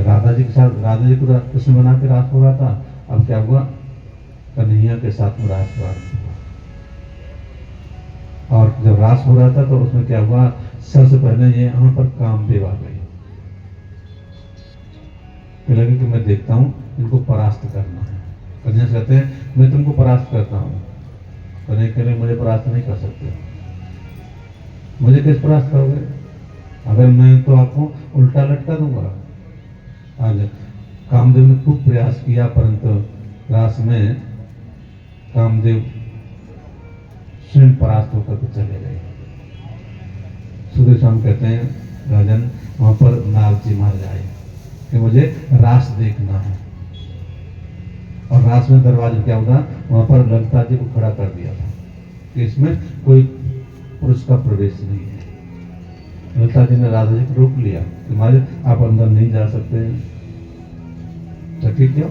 राधा जी के साथ राधा जी को कृष्ण बना के रास हो रहा था, अब क्या हुआ कन्हैया के साथ में रास प्रारंभ हुआ। और जब रास हो रहा था तो उसमें क्या हुआ, सबसे पहले ये यहाँ पर कामदेव आ गई। लगे कि मैं देखता हूँ इनको परास्त करना है। कन्हैया कहते हैं मैं तुमको परास्त करता हूँ। कन्हैया कह रहे मुझे परास्त नहीं कर सकते, मुझे किस परास्त करोगे, अगर मैं तो आपको उल्टा लटका दूंगा। आज कामदेव ने खूब प्रयास किया परंतु रास में कामदेव स्वयं परास्त होकर के चले गए। सुधीर स्वामी कहते हैं राजन वहां पर नारद जी महाराज आए कि मुझे रास देखना है, और रास में दरवाजा क्या होता, वहां पर ललिता जी को खड़ा कर दिया था कि इसमें कोई पुरुष का प्रवेश नहीं है। ललिता जी ने राधा जी को रोक लिया कि महाराज आप अंदर नहीं जा सकते। तो ठीक है,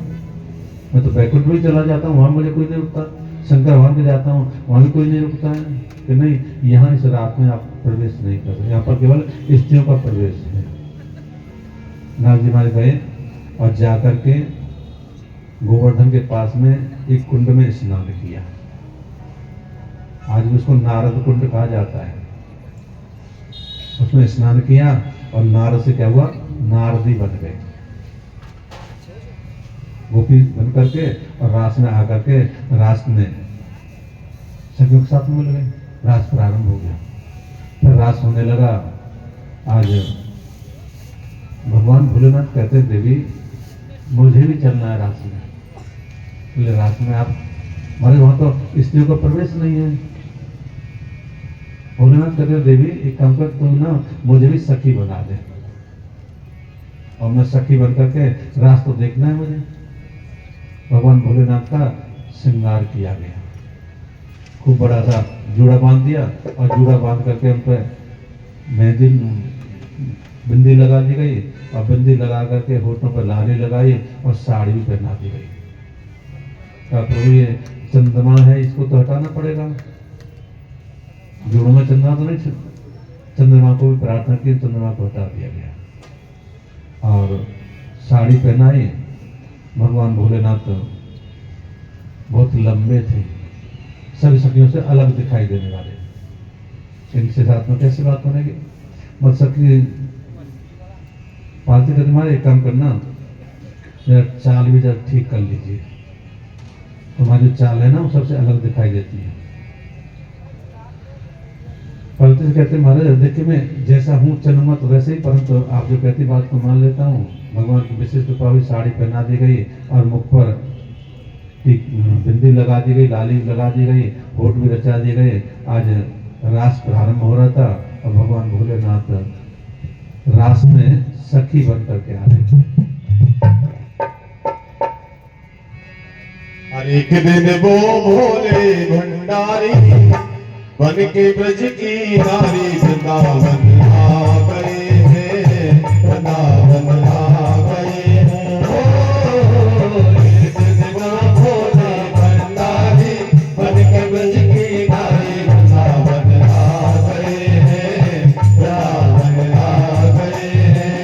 मैं तो बैकुंठ में चला जाता हूँ, वहां मुझे कोई नहीं रुकता, शंकर भगवान के जाता हूँ, वहां भी कोई नहीं रुकता है कि नहीं, यहाँ इस रात में आप प्रवेश नहीं कर सकते, यहाँ पर केवल स्त्रियों का प्रवेश है। नारद जी महाराज गए और जाकर के गोवर्धन के पास में एक कुंड में स्नान किया। आज भी उसको नारद कुंड कहा जाता है। उसमें स्नान किया और नारद से क्या हुआ, नारदी बन गए, गोपी बन करके, और रास में आकर के रास में सखियों के साथ मिल गए। रास प्रारंभ हो गया, फिर रास होने लगा। आज भगवान भोलेनाथ कहते हैं देवी मुझे भी चलना है रास में। बोले रास में आप, हमारे वहां तो स्त्रियों का प्रवेश नहीं है। भोलेनाथ कहते हैं देवी एक काम कर, तुम ना मुझे भी सखी बना दे, और मैं सखी बन करके रास तो देखना है मुझे। भगवान भोलेनाथ का श्रृंगार किया गया, खूब बड़ा सा जूड़ा बांध दिया, और जूड़ा बांध करके उन पर मेहंदी बिंदी लगा दी गई, और बिंदी लगा करके होठों पर लाली लगाई, और साड़ी भी पहना दी गई। कहा प्रभु ये चंद्रमा है, इसको तो हटाना पड़ेगा, जोड़ों में चंद्रमा तो नहीं, चंद्रमा को भी प्रार्थना की, चंद्रमा को हटा दिया गया, और साड़ी पहनाई। भगवान भोलेनाथ बहुत लंबे थे, सभी सखियों से अलग दिखाई देने वाले। इनके साथ में कैसी बात बनेगी, मत सखी पालती करते मारे, एक काम करना जरा चाल भी जरा ठीक कर लीजिए, तुम्हारी जो चाल है ना वो सबसे अलग दिखाई देती है। पालती से कहते महाराज देखिए मैं जैसा हूँ चलूंगा तो वैसे ही, परंतु आप जो कहती बात को मान लेता हूँ। भगवान की विशेष कृपा हुई, साड़ी पहना दी गई, और मुख पर बिंदी लगा दी गई, लाली लगा दी गई, होठ भी रचा दिए गए। आज रास प्रारंभ हो रहा था, और भगवान भोलेनाथ रास में सखी बन करके आ रहे थे। हर एक दिन वो भोले भंडारी बन के ब्रज की नारी वृंदावन आ गए हैं, वृंदावन आ गए हैं। एक दिन वो भोले भंडारी बन के ब्रज की नारी वृंदावन आ गए हैं, वृंदावन आ गए हैं।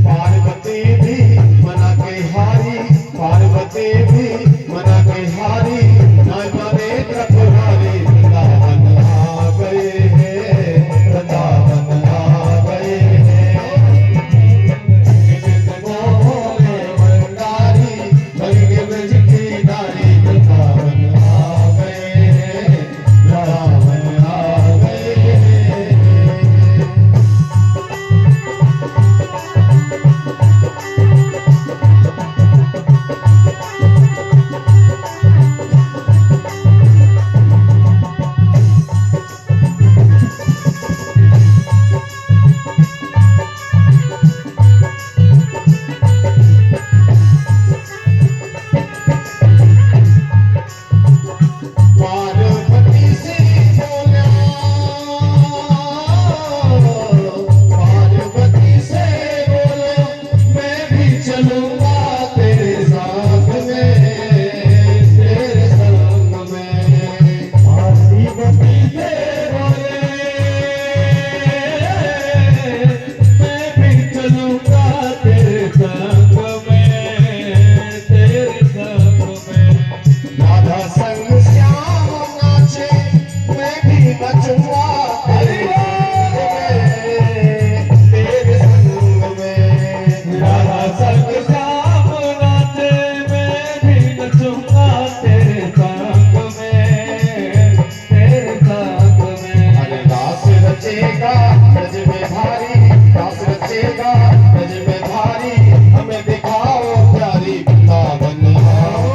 पार्वती भी मना के हारी, पार्वती भी मना के हारी, न बने त्रिपुरारी, वृंदावन आ गए हैं, वृंदावन आ गए हैं। वो भोले भंडारी बन के ब्रज की नारी, वृंदावन आ गए हैं, वृंदावन आ गए हैं। पार्वती से बोला, पार्वती से बोला मैं भी चलूंगा तेरे साथ में, तेरे संग में। पार्वती से बोले मैं भी चलूंगा तेरे संग में, तेरे संग में। राधा संग श्याम नाचे मैं भी नचूंगा तेरे संग में। राधा संग श्याम नाचे मैं भी नचूंगा तेरे संग में, तेरे संग में। अरे रास रचेगा ब्रज में भारी, रास रचेगा ब्रज में भारी, हमें दिखाओ प्यारी वृंदावन आओ,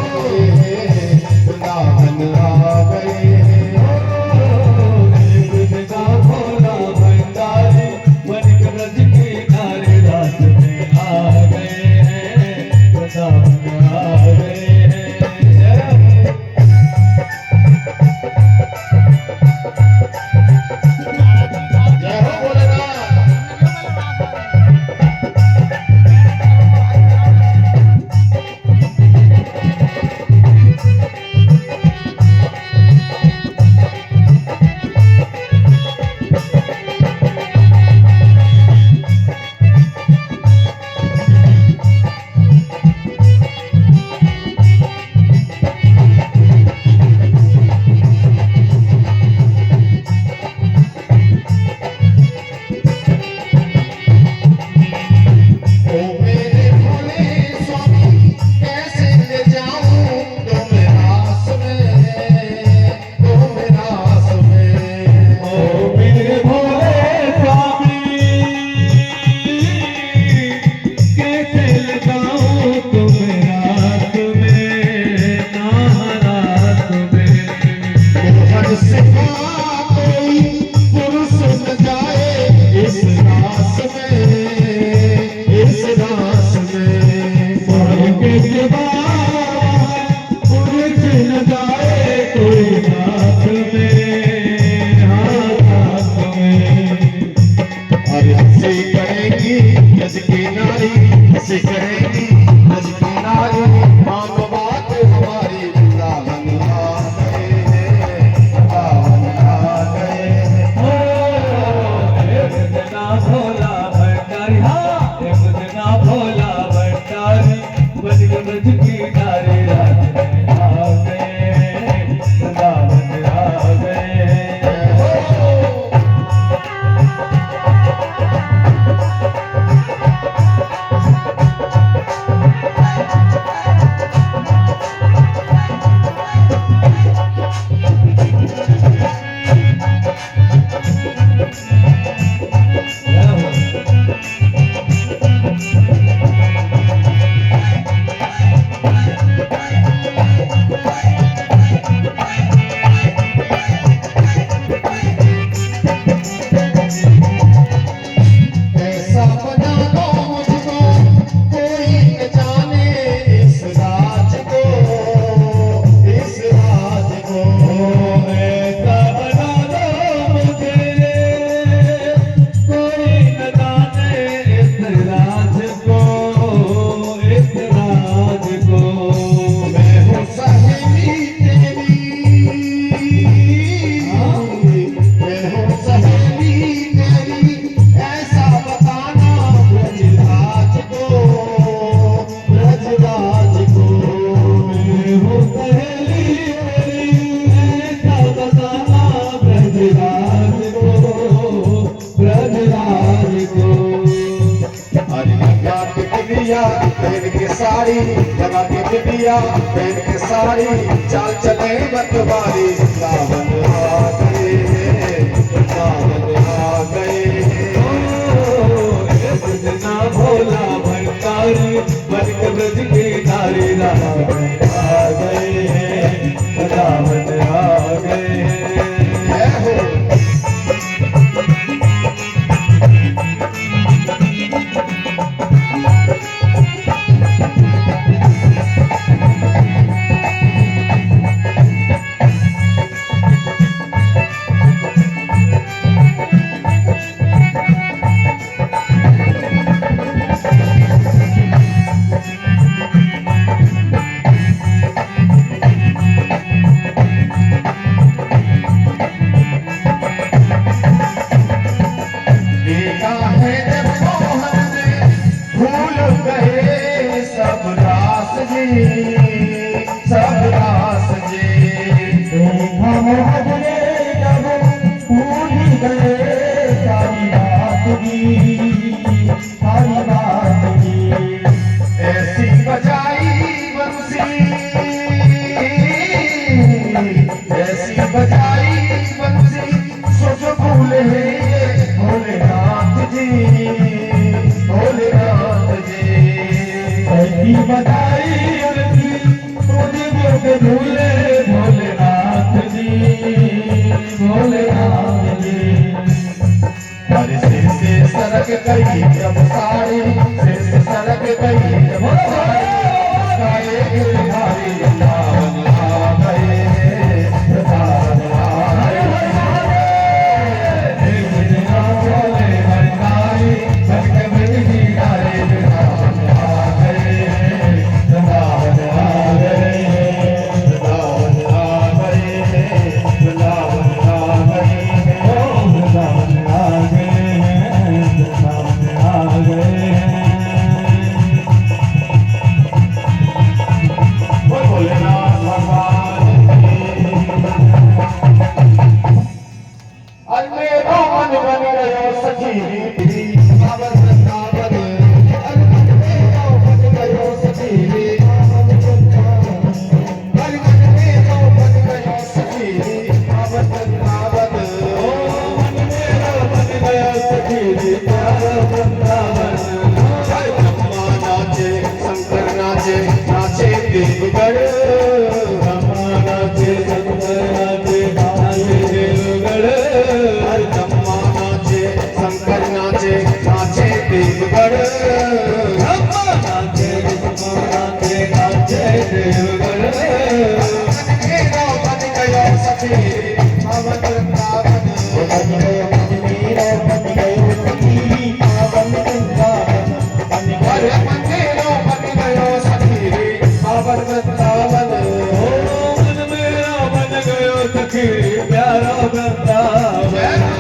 भारी लगा के बिटिया पहन के साड़ी चाल चले मतवारी सावन आ गए सावन आ गए कृष्णा भोला भंडारी बन के ब्रज की नारी रावण आ गए हैं रावण आ गए हैं हो ऐसी बजाई बंसी सो जो भूले भोलेनाथ जी भोलेनाथ जी ऐसी बजाई बंसी सो जो भूले भोलेनाथ जी भोलेनाथ जी हर से सरक गई जब साड़ी से सरक गई जब साड़ी गाए गिरधारी रावण आ गए रावण आ गए कृष्णा भोले भंडारी बन के ब्रज की नारी रावण आ गए रावण आ गए रावण आ गए रावण आ गए रावण आ गए भोलेनाथ भगवान मेरो मन बन गयो सखी सावन वृंदावन मन मेरो बन गयो सखी मन मेरो बन गयो सखी सावन वृंदावन मन मेरो बन गयो सखी वृंदावन ब्रह्मा नाचे शंकर नाचे नाचे देवगढ़ ब्रह्मा नाचे शंकर नाचे नाचे देवगढ़ ब्रह्मा नाचे शंकर नाचे नाचे देवगढ़ ब्रह्मा नाचे शंकर नाचे नाचे देवगढ़ मेरो बन गयो सखी सावन वृंदावन बन गयो मेरो बन गयो सखी सावन वृंदावन अरे मन मेरो बन गयो सखी सावन वृंदावन मन मेरा बन गयो सखी प्यारा वृंदावन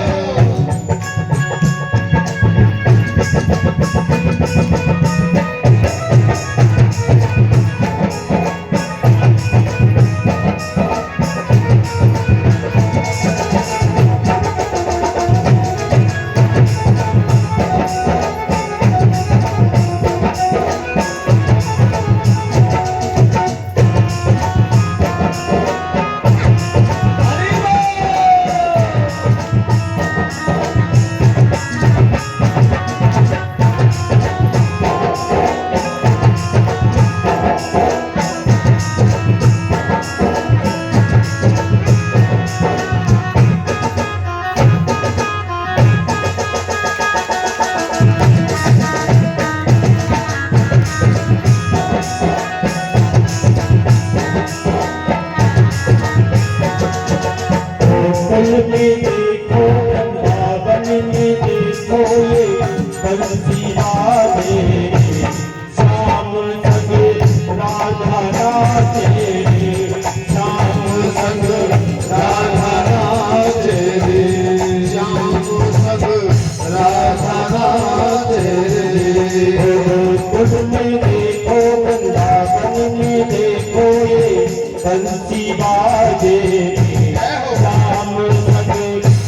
बंसी बाजे राम संग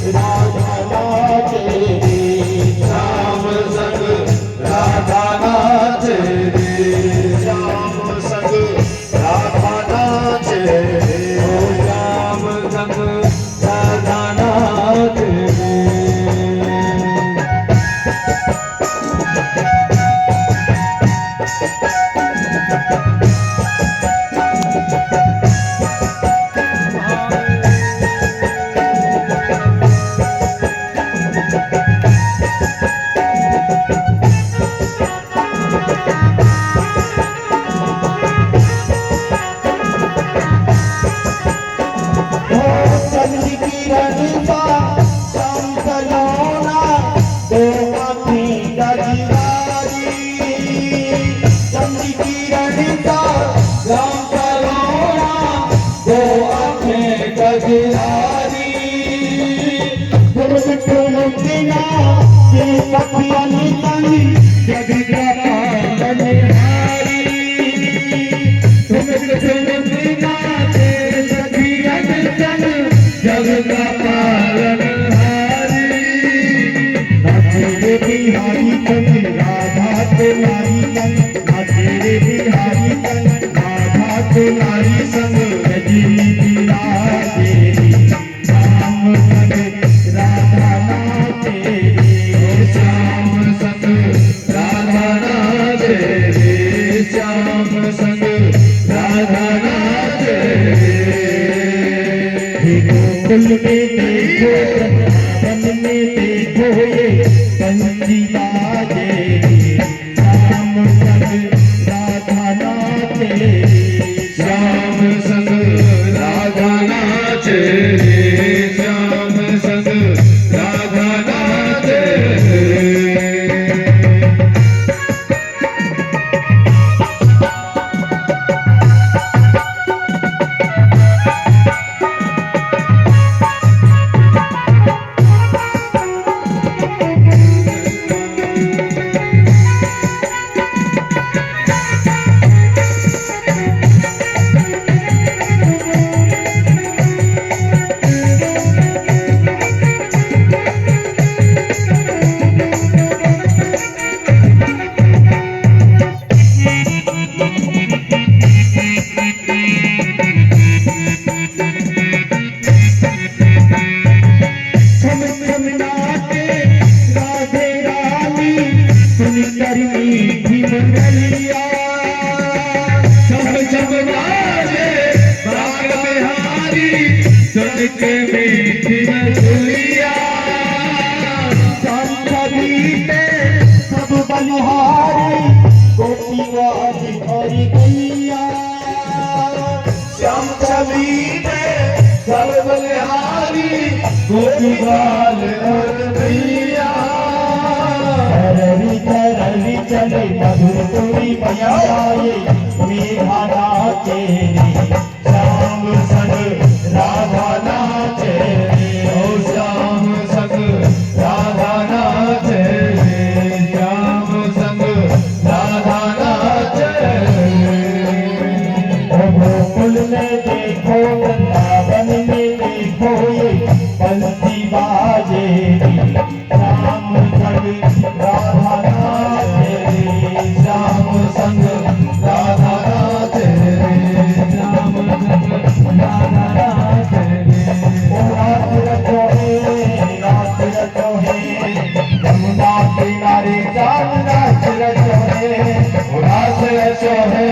किरण सा श्याम सलोना दो आँखें गजरारी चंद किरण सा श्याम सलोना दो आँखें गजरारी बिना ये सखियन संग जग का पालनहारी तुम बिना ये सखियन संग जग का पालनहारी नाचे रे बिहारी संग राधा तुम्हारी संग नाचे रे बिहारी संग राधा तुम्हारी संग रजनी बिराजे श्याम संग राधा नाचे श्याम संग राधा नाचे श्याम संग राधा नाचे गोकुल में देखो वृंदावन में देखो ये बंसी बाजे श्याम संग राधा नाचे श्याम संग राधा नाचे श्याम संग राधा नाचे के मीठी मछलिया सब बलिहारी गोपीवाज और गैया श्याम छवि में सब बलिहारी गोपीवाज और गैया रवि चले मधुर कोई बजाए मेघा नाचे श्याम संग राधा नाचे ओ श्याम संग राधा नाचे श्याम संग राधा नाचे ओ गोकुल में देखो वृंदावन में देखो ये बंसी बाजे श्याम संग राधा नाचे श्याम संग राधा नाचे श्याम संग राधा नाचे रात रचो है यमुना किनारे चांद रात रचो है रात रचो है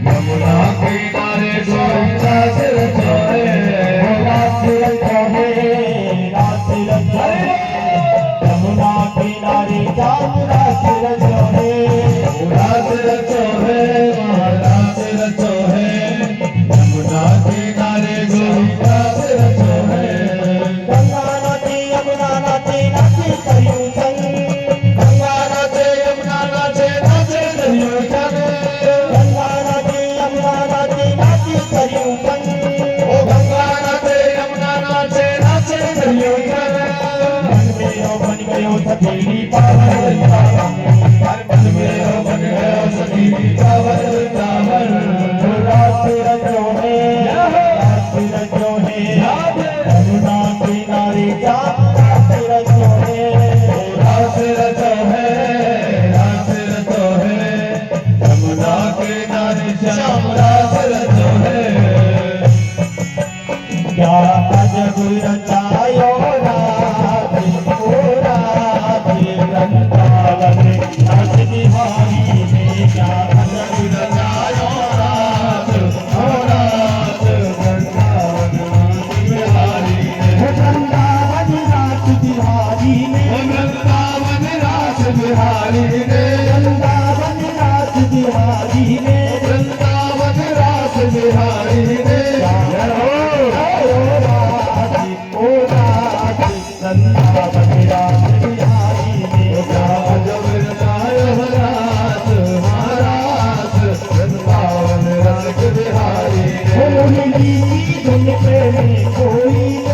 यमुना किनारे चांद रात रचो है रात रचो है यमुना किनारे चांद रात रचो है रात रचो है रात रचो है यमुना किनारे रात रचो है गंगा नाचे यमुना नाचे नाचे सरयू संग गंगा नाचे यमुना नाचे नाचे सरयू संग गंगा नाचे यमुना नाचे नाचे सरयू संग ओ गंगा नाचे यमुना नाचे नाचे सरयू संग बन गयो सखी पावन मन में बन गयो सखी पावन रात रचो है यमुना किनारे रात रचो है रात रचो है रात रचो है यमुना किनारे श्याम रात रचो है क्या अजब रचायो रात ओ रात वृंदावन बिहारी रे जय हो राधे ओ राधे वृंदावन रास बिहारी रे जब रचाय रास महारास वृंदावन रस बिहारी रे मोहिनी की धुन पे में कोई